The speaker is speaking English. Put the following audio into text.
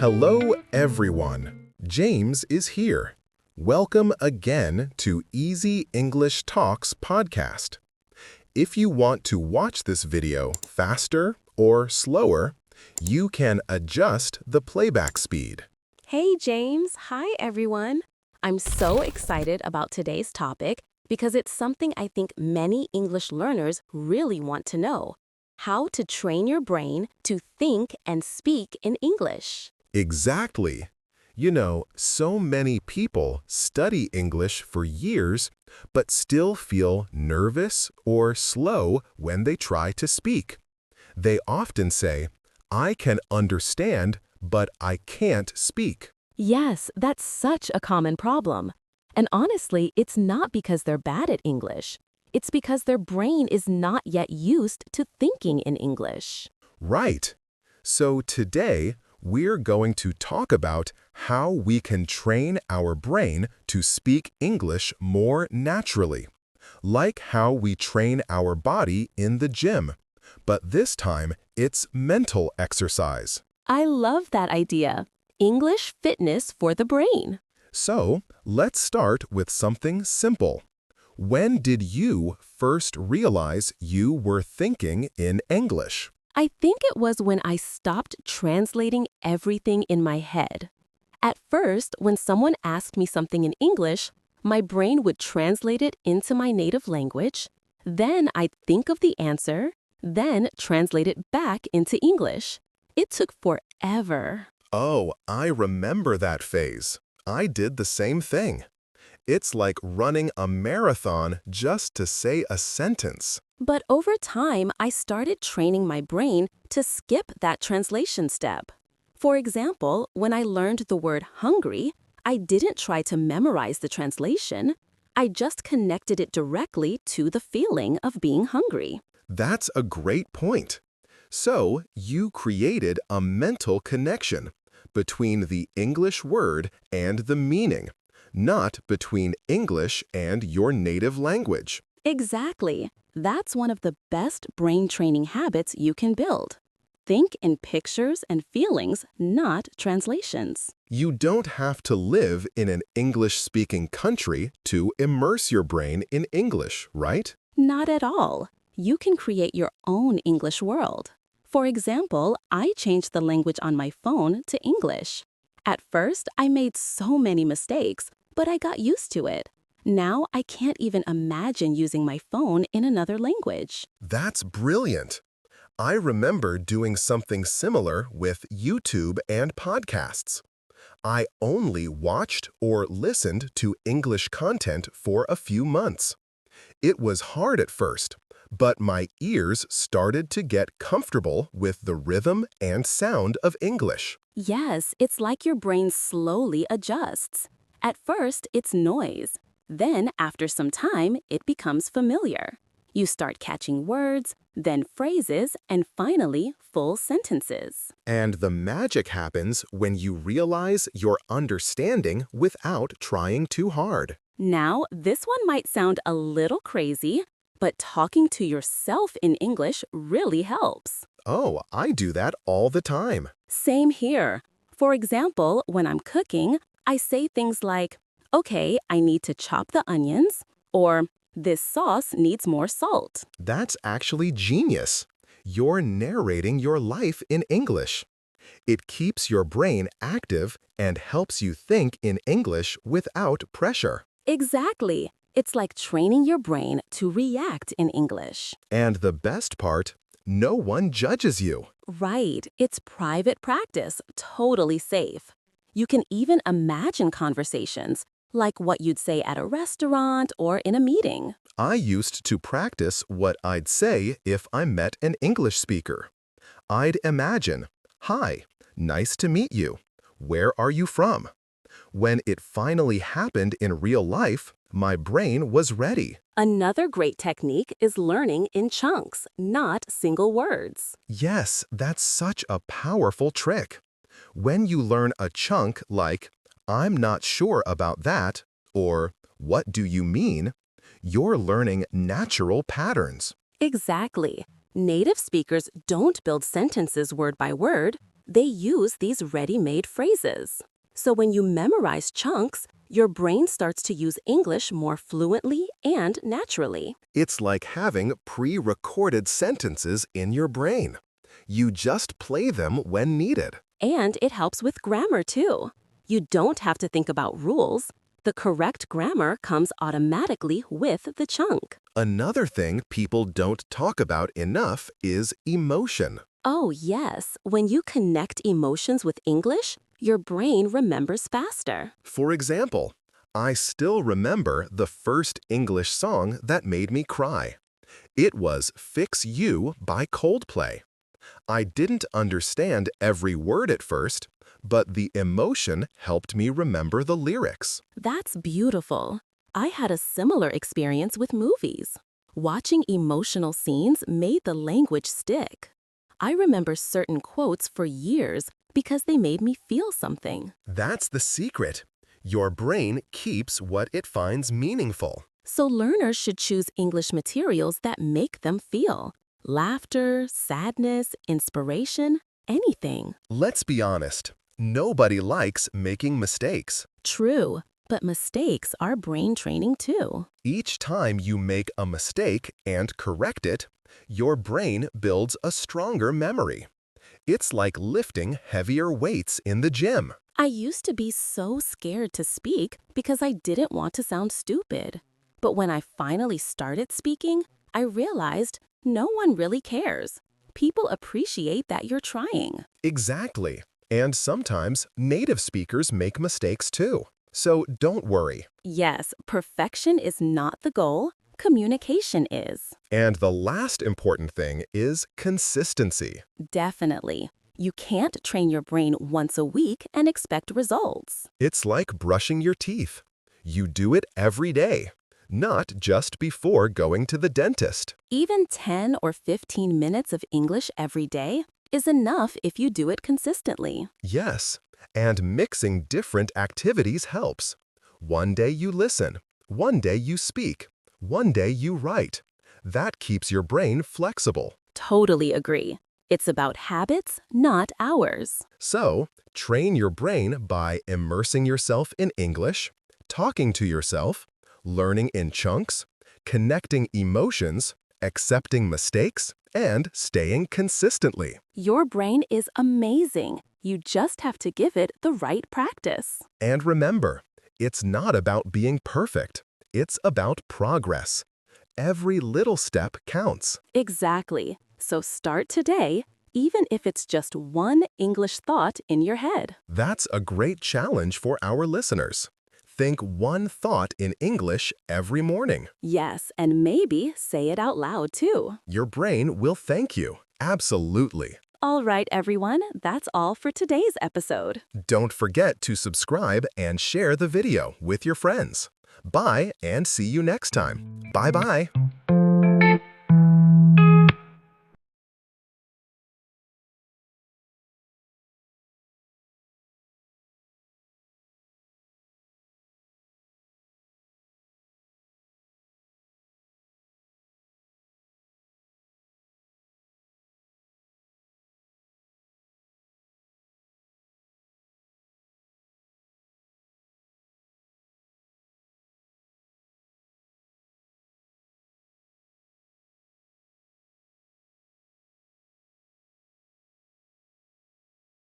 Hello, everyone. James is here. Welcome again to Easy English Talks podcast. If you want to watch this video faster or slower, you can adjust the playback speed. Hey, James. Hi, everyone. I'm so excited about today's topic because it's something I think many English learners really want to know: how to train your brain to think and speak in English. Exactly. You know, so many people study English for years, but still feel nervous or slow when they try to speak. They often say, "I can understand, but I can't speak." Yes, that's such a common problem. And honestly, it's not because they're bad at English. It's because their brain is not yet used to thinking in English. Right. So today, we're going to talk about how we can train our brain to speak English more naturally, like how we train our body in the gym. But this time, it's mental exercise. I love that idea. English fitness for the brain. So, let's start with something simple. When did you first realize you were thinking in English? I think it was when I stopped translating everything in my head. At first, when someone asked me something in English, my brain would translate it into my native language, then I'd think of the answer, then translate it back into English. It took forever. Oh, I remember that phase. I did the same thing. It's like running a marathon just to say a sentence. But over time, I started training my brain to skip that translation step. For example, when I learned the word hungry, I didn't try to memorize the translation. I just connected it directly to the feeling of being hungry. That's a great point. So, you created a mental connection between the English word and the meaning, not between English and your native language. Exactly. That's one of the best brain training habits you can build. Think in pictures and feelings, not translations. You don't have to live in an English-speaking country to immerse your brain in English, right? Not at all. You can create your own English world. For example, I changed the language on my phone to English. At first, I made so many mistakes, but I got used to it. Now, I can't even imagine using my phone in another language. That's brilliant. I remember doing something similar with YouTube and podcasts. I only watched or listened to English content for a few months. It was hard at first, but my ears started to get comfortable with the rhythm and sound of English. Yes, it's like your brain slowly adjusts. At first, it's noise. Then, after some time, it becomes familiar. You start catching words, then phrases, and finally, full sentences. And the magic happens when you realize you're understanding without trying too hard. Now, this one might sound a little crazy, but talking to yourself in English really helps. Oh, I do that all the time. Same here. For example, when I'm cooking, I say things like, "Okay, I need to chop the onions," or "This sauce needs more salt." That's actually genius. You're narrating your life in English. It keeps your brain active and helps you think in English without pressure. Exactly. It's like training your brain to react in English. And the best part, no one judges you. Right. It's private practice, totally safe. You can even imagine conversations, like what you'd say at a restaurant or in a meeting. I used to practice what I'd say if I met an English speaker. I'd imagine, "Hi, nice to meet you. Where are you from?" When it finally happened in real life, my brain was ready. Another great technique is learning in chunks, not single words. Yes, that's such a powerful trick. When you learn a chunk like, "I'm not sure about that," or "What do you mean?" you're learning natural patterns. Exactly. Native speakers don't build sentences word by word. They use these ready-made phrases. So when you memorize chunks, your brain starts to use English more fluently and naturally. It's like having pre-recorded sentences in your brain. You just play them when needed. And it helps with grammar too. You don't have to think about rules. The correct grammar comes automatically with the chunk. Another thing people don't talk about enough is emotion. Oh, yes. When you connect emotions with English, your brain remembers faster. For example, I still remember the first English song that made me cry. It was Fix You by Coldplay. I didn't understand every word at first, but the emotion helped me remember the lyrics. That's beautiful. I had a similar experience with movies. Watching emotional scenes made the language stick. I remember certain quotes for years because they made me feel something. That's the secret. Your brain keeps what it finds meaningful. So learners should choose English materials that make them feel. Laughter, sadness, inspiration, anything. Let's be honest, nobody likes making mistakes. True, but mistakes are brain training too. Each time you make a mistake and correct it, your brain builds a stronger memory. It's like lifting heavier weights in the gym. I used to be so scared to speak because I didn't want to sound stupid. But when I finally started speaking, I realized no one really cares. People appreciate that you're trying. Exactly. And sometimes native speakers make mistakes too. So don't worry. Yes, perfection is not the goal. Communication is. And the last important thing is consistency. Definitely. You can't train your brain once a week and expect results. It's like brushing your teeth. You do it every day, not just before going to the dentist. Even 10 or 15 minutes of English every day is enough if you do it consistently. Yes, and mixing different activities helps. One day you listen, one day you speak, one day you write. That keeps your brain flexible. Totally agree. It's about habits, not hours. So, train your brain by immersing yourself in English, talking to yourself, learning in chunks, connecting emotions, accepting mistakes, and staying consistently. Your brain is amazing. You just have to give it the right practice. And remember, it's not about being perfect. It's about progress. Every little step counts. Exactly. So start today, even if it's just one English thought in your head. That's a great challenge for our listeners. Think one thought in English every morning. Yes, and maybe say it out loud too. Your brain will thank you. Absolutely. All right, everyone, that's all for today's episode. Don't forget to subscribe and share the video with your friends. Bye and see you next time. Bye-bye.